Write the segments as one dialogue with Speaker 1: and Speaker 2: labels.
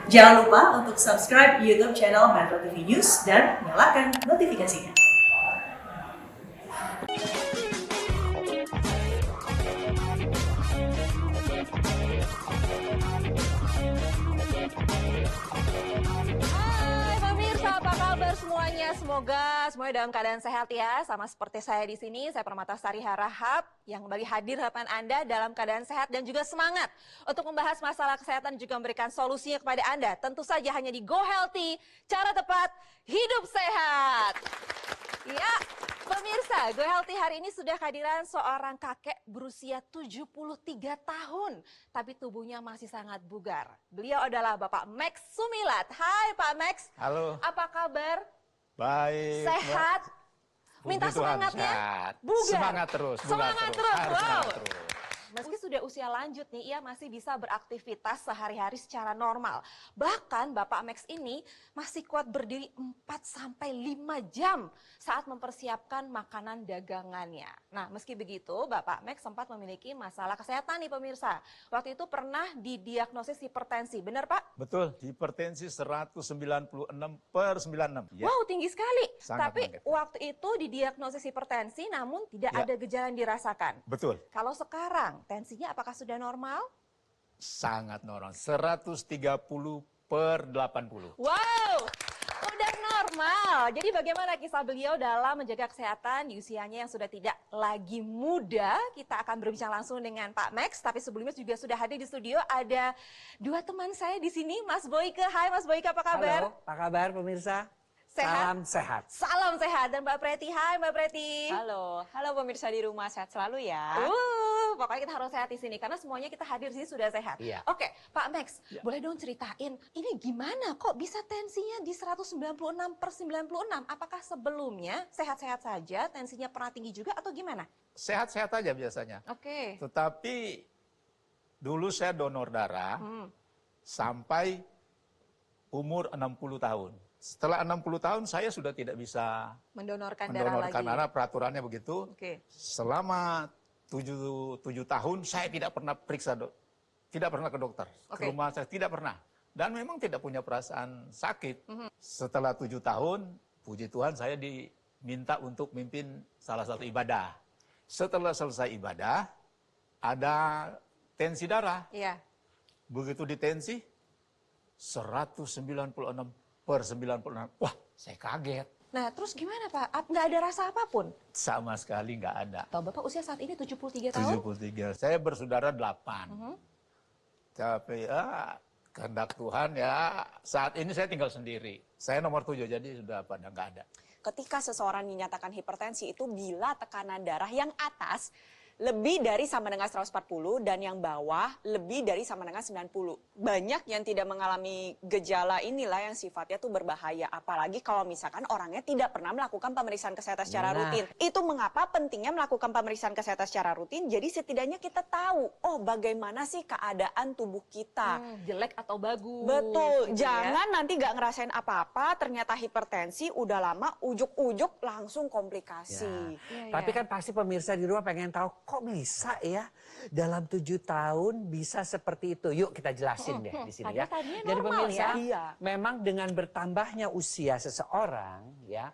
Speaker 1: Jangan lupa untuk subscribe YouTube channel Metro TV News dan nyalakan notifikasinya.
Speaker 2: Apa kabar semuanya? Semoga dalam keadaan sehat ya. Sama seperti saya di sini, saya Permatasari Harahap yang kembali hadir hadapan Anda dalam keadaan sehat dan juga semangat untuk membahas masalah kesehatan juga memberikan solusinya kepada Anda. Tentu saja hanya di Go Healthy, cara tepat hidup sehat. Ya, pemirsa, Go Healthy hari ini sudah kehadiran seorang kakek berusia 73 tahun, tapi tubuhnya masih sangat bugar. Beliau adalah Bapak Max Sumilat. Hai Pak Max.
Speaker 3: Halo.
Speaker 2: Apa kabar?
Speaker 3: Baik.
Speaker 2: Sehat? Minta semangatnya? Bugar.
Speaker 3: Semangat terus.
Speaker 2: Semangat terus. Wow.
Speaker 3: Semangat terus.
Speaker 2: Meski sudah usia lanjut nih, ia masih bisa beraktivitas sehari-hari secara normal. Bahkan Bapak Max ini masih kuat berdiri 4-5 jam saat mempersiapkan makanan dagangannya. Nah, meski begitu, Bapak Max sempat memiliki masalah kesehatan nih pemirsa. Waktu itu pernah didiagnosis hipertensi, benar Pak?
Speaker 3: Betul, hipertensi 196/96. Ya.
Speaker 2: Wow, tinggi sekali.
Speaker 3: Sangat
Speaker 2: Tapi
Speaker 3: banget.
Speaker 2: waktu itu didiagnosis hipertensi namun tidak ada gejala yang dirasakan.
Speaker 3: Betul,
Speaker 2: Kalau sekarang, tensinya apakah sudah normal?
Speaker 3: sangat normal. 130/80.
Speaker 2: Wow, udah normal. Jadi bagaimana kisah beliau dalam menjaga kesehatan di usianya yang sudah tidak lagi muda? Kita akan berbincang langsung dengan Pak Max. Tapi sebelumnya juga sudah hadir di studio ada dua teman saya di sini, Mas Boyke. Hai Mas Boyke, apa kabar?
Speaker 4: Halo, apa kabar pemirsa?
Speaker 2: Sehat?
Speaker 4: Salam sehat.
Speaker 2: Salam sehat. Dan Mbak Preti, hai Mbak Preti.
Speaker 5: Halo pemirsa di rumah, sehat selalu ya.
Speaker 2: Pokoknya kita harus sehat di sini karena semuanya kita hadir di sini sudah sehat.
Speaker 4: Iya.
Speaker 2: Oke, Pak Max, boleh dong ceritain ini gimana kok bisa tensinya di 196/96? Apakah sebelumnya sehat-sehat saja, tensinya pernah tinggi juga atau gimana?
Speaker 3: Sehat-sehat aja biasanya.
Speaker 2: Oke.
Speaker 3: Tetapi dulu saya donor darah sampai umur 60 tahun. Setelah 60 tahun saya sudah tidak bisa
Speaker 2: Mendonorkan darah
Speaker 3: mendonorkan
Speaker 2: lagi.
Speaker 3: darah, peraturannya begitu.
Speaker 2: Oke.
Speaker 3: Selama 7 tahun saya tidak pernah periksa, tidak pernah ke dokter.
Speaker 2: Oke.
Speaker 3: Ke rumah saya tidak pernah. Dan memang tidak punya perasaan sakit. Setelah 7 tahun, puji Tuhan saya diminta untuk mimpin salah satu ibadah. Setelah selesai ibadah, ada tensi darah.
Speaker 2: Iya.
Speaker 3: Begitu ditensi, 196/96. Wah, saya kaget.
Speaker 2: Nah, terus gimana Pak? Nggak ada rasa apapun?
Speaker 3: Sama sekali nggak ada.
Speaker 2: Tahu Bapak usia saat ini 73 tahun?
Speaker 3: 73. Saya bersaudara 8. Tapi ya, kehendak Tuhan ya, saat ini saya tinggal sendiri. Saya nomor 7, jadi sudah pada nggak ada.
Speaker 5: Ketika seseorang dinyatakan hipertensi itu bila tekanan darah yang atas lebih dari sama dengan 140 dan yang bawah lebih dari sama dengan 90. Banyak yang tidak mengalami gejala inilah yang sifatnya tuh berbahaya. Apalagi kalau misalkan orangnya tidak pernah melakukan pemeriksaan kesehatan secara rutin. Itu mengapa pentingnya melakukan pemeriksaan kesehatan secara rutin. Jadi setidaknya kita tahu, oh bagaimana sih keadaan tubuh kita.
Speaker 2: Jelek atau bagus?
Speaker 5: Betul,
Speaker 2: gitu ya.
Speaker 5: jangan nanti gak ngerasain apa-apa, ternyata hipertensi udah lama ujuk-ujuk langsung komplikasi.
Speaker 2: Iya,
Speaker 4: Tapi
Speaker 2: iya.
Speaker 4: kan pasti pemirsa di rumah pengen tahu kok bisa ya dalam 7 tahun bisa seperti itu. Yuk kita jelasin deh di sini ya.
Speaker 2: Tadinya
Speaker 4: Jadi
Speaker 2: normal
Speaker 4: pemirsa,
Speaker 2: ya?
Speaker 5: Iya.
Speaker 4: memang dengan bertambahnya usia seseorang ya,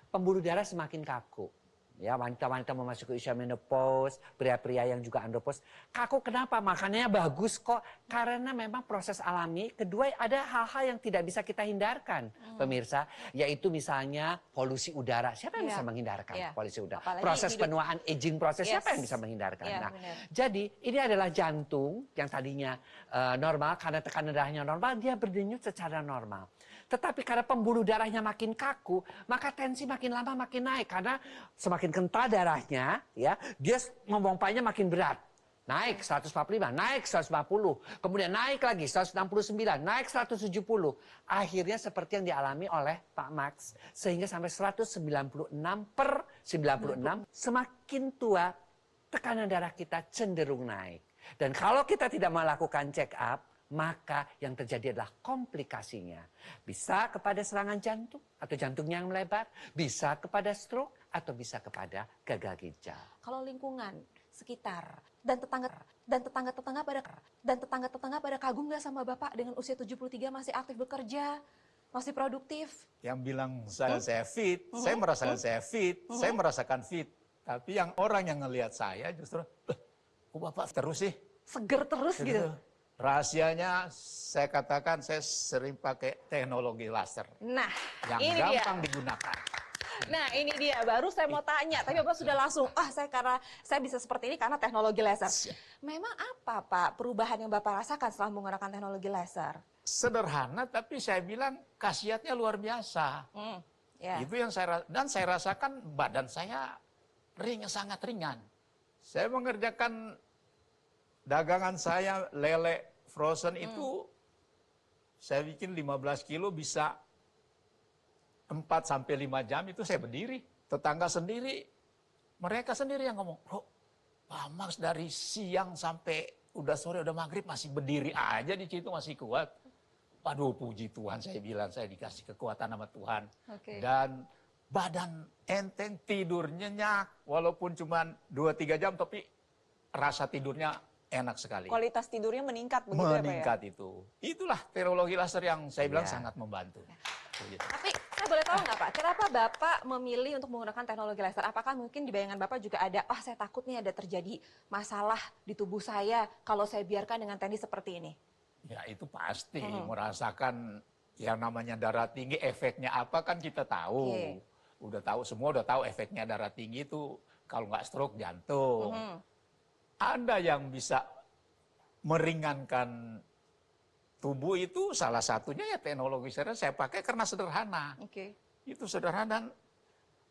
Speaker 4: pembuluh darah semakin kaku. Ya, wanita-wanita memasuki usia menopause, pria-pria yang juga andropause. Kaku kenapa? Makannya bagus kok. Karena memang proses alami. Kedua, ada hal-hal yang tidak bisa kita hindarkan, pemirsa. Yaitu misalnya polusi udara. Siapa yang
Speaker 2: Iya.
Speaker 4: bisa menghindarkan
Speaker 2: Iya.
Speaker 4: polusi udara?
Speaker 2: Apalagi
Speaker 4: Proses
Speaker 2: hidup-
Speaker 4: penuaan, aging proses,
Speaker 2: Yes.
Speaker 4: siapa yang bisa menghindarkan?
Speaker 2: Iya,
Speaker 4: Nah,
Speaker 2: benar.
Speaker 4: jadi ini adalah jantung yang tadinya normal. Karena tekanan darahnya normal, dia berdenyut secara normal. Tetapi karena pembuluh darahnya makin kaku, maka tensi makin lama makin naik. Karena semakin kental darahnya, ya, dia memompanya makin berat. Naik 145, naik 150, kemudian naik lagi 169, naik 170. Akhirnya seperti yang dialami oleh Pak Max. Sehingga sampai 196/96, semakin tua, tekanan darah kita cenderung naik. Dan kalau kita tidak melakukan check up, maka yang terjadi adalah komplikasinya. Bisa kepada serangan jantung atau jantungnya yang melebar, bisa kepada stroke atau bisa kepada gagal ginjal.
Speaker 2: Kalau lingkungan sekitar dan tetangga Dan tetangga-tetangga pada kagum nggak sama Bapak dengan usia 73 masih aktif bekerja, masih produktif?
Speaker 3: Yang bilang saya fit, saya merasakan saya fit, saya merasakan fit. Tapi yang orang yang ngelihat saya justru, kok Bapak terus sih?
Speaker 2: Seger terus gitu?
Speaker 3: Rahasianya saya katakan saya sering pakai teknologi laser.
Speaker 2: Nah,
Speaker 3: Yang
Speaker 2: ini
Speaker 3: gampang
Speaker 2: dia.
Speaker 3: digunakan.
Speaker 2: Nah, ini dia. Baru saya mau tanya, tapi Bapak sudah langsung, karena saya bisa seperti ini karena teknologi laser. Memang apa, Pak, perubahan yang Bapak rasakan setelah menggunakan teknologi laser?
Speaker 3: Sederhana, tapi saya bilang khasiatnya luar biasa.
Speaker 2: Ya.
Speaker 3: Itu yang saya rasakan badan saya sangat ringan. Saya mengerjakan dagangan saya lele frozen itu saya bikin 15 kilo bisa 4-5 jam itu saya berdiri. Tetangga sendiri, mereka sendiri yang ngomong, "Bro, Pak Max dari siang sampai udah sore, udah maghrib masih berdiri aja di situ, masih kuat." Waduh, puji Tuhan, saya bilang saya dikasih kekuatan sama Tuhan.
Speaker 2: Oke.
Speaker 3: Dan badan enteng, tidur nyenyak, walaupun cuma 2-3 jam, tapi rasa tidurnya enak sekali.
Speaker 5: Kualitas tidurnya meningkat begitu ya Pak ya?
Speaker 3: Meningkat itu. Itulah teknologi laser yang saya bilang sangat membantu. Begitu.
Speaker 2: Tapi saya boleh tahu nggak Pak, kenapa Bapak memilih untuk menggunakan teknologi laser? Apakah mungkin di bayangan Bapak juga ada, saya takut nih ada terjadi masalah di tubuh saya kalau saya biarkan dengan teknik seperti ini?
Speaker 3: Ya itu pasti merasakan yang namanya darah tinggi, efeknya apa kan kita tahu. Udah tahu, semua udah tahu efeknya darah tinggi itu kalau nggak stroke jantung. Ada yang bisa meringankan tubuh itu salah satunya ya teknologi saya pakai karena sederhana. Itu sederhana dan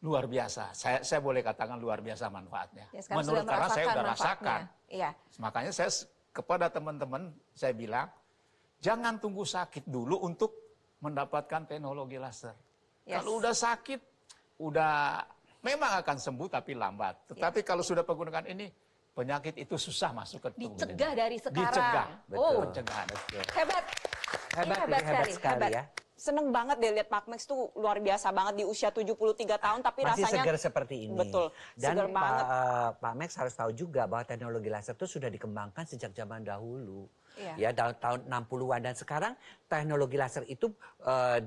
Speaker 3: luar biasa. Saya boleh katakan luar biasa manfaatnya.
Speaker 2: Ya, sekarang
Speaker 3: menurut
Speaker 2: sudah
Speaker 3: karena saya udah
Speaker 2: manfaatnya.
Speaker 3: rasakan.
Speaker 2: Iya.
Speaker 3: Makanya saya kepada teman-teman saya bilang jangan tunggu sakit dulu untuk mendapatkan teknologi laser.
Speaker 2: Yes.
Speaker 3: Kalau udah sakit, memang akan sembuh tapi lambat. Tetapi kalau sudah menggunakan ini, penyakit itu susah masuk ke tubuh.
Speaker 2: Dicegah dari sekarang.
Speaker 3: Dicegah.
Speaker 2: Oh,
Speaker 3: Pencegahan.
Speaker 2: hebat.
Speaker 4: Hebat,
Speaker 2: Ini
Speaker 4: hebat sekali
Speaker 2: hebat.
Speaker 4: ya.
Speaker 5: Seneng banget deh lihat Pak Max tuh luar biasa banget di usia 73 tahun tapi
Speaker 4: Masih
Speaker 5: rasanya
Speaker 4: segar seperti ini.
Speaker 5: Betul.
Speaker 4: Dan
Speaker 5: segar banget.
Speaker 4: Pak Max harus tahu juga bahwa teknologi laser itu sudah dikembangkan sejak zaman dahulu.
Speaker 2: Iya.
Speaker 4: Ya, tahun 60-an dan sekarang teknologi laser itu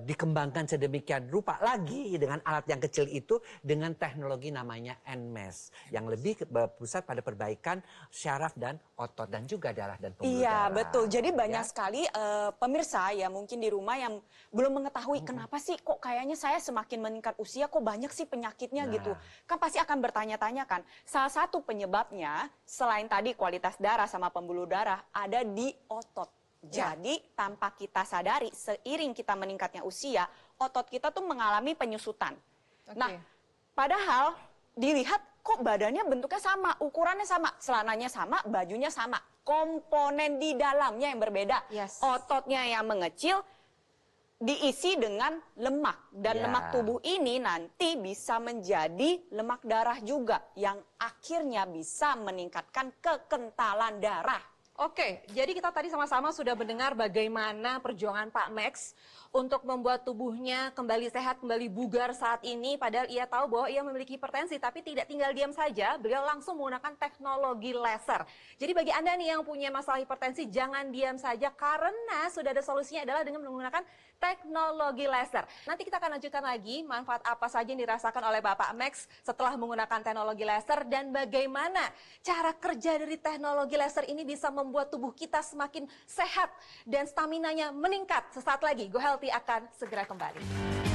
Speaker 4: dikembangkan sedemikian rupa lagi dengan alat yang kecil itu dengan teknologi namanya NMES yang lebih berpusat pada perbaikan syaraf dan otot dan juga darah dan pembuluh
Speaker 5: Iya
Speaker 4: darah.
Speaker 5: betul. Jadi banyak
Speaker 4: Ya.
Speaker 5: sekali pemirsa ya mungkin di rumah yang belum mengetahui kenapa sih kok kayaknya saya semakin meningkat usia kok banyak sih penyakitnya gitu. Kan pasti akan bertanya-tanya kan. Salah satu penyebabnya selain tadi kualitas darah sama pembuluh darah ada di otot. Jadi tanpa kita sadari seiring kita meningkatnya usia otot kita tuh mengalami penyusutan. Nah padahal dilihat kok badannya bentuknya sama, ukurannya sama, celananya sama, bajunya sama. Komponen di dalamnya yang berbeda.
Speaker 2: Yes.
Speaker 5: Ototnya yang mengecil diisi dengan lemak. Dan lemak tubuh ini nanti bisa menjadi lemak darah juga. Yang akhirnya bisa meningkatkan kekentalan darah.
Speaker 2: Oke, jadi kita tadi sama-sama sudah mendengar bagaimana perjuangan Pak Max untuk membuat tubuhnya kembali sehat, kembali bugar saat ini. Padahal ia tahu bahwa ia memiliki hipertensi, tapi tidak tinggal diam saja, beliau langsung menggunakan teknologi laser. Jadi bagi Anda nih yang punya masalah hipertensi, jangan diam saja karena sudah ada solusinya adalah dengan menggunakan teknologi laser. Nanti kita akan lanjutkan lagi manfaat apa saja yang dirasakan oleh Bapak Max setelah menggunakan teknologi laser dan bagaimana cara kerja dari teknologi laser ini bisa membuat tubuh kita semakin sehat dan staminanya meningkat. Sesaat lagi Go Healthy akan segera kembali.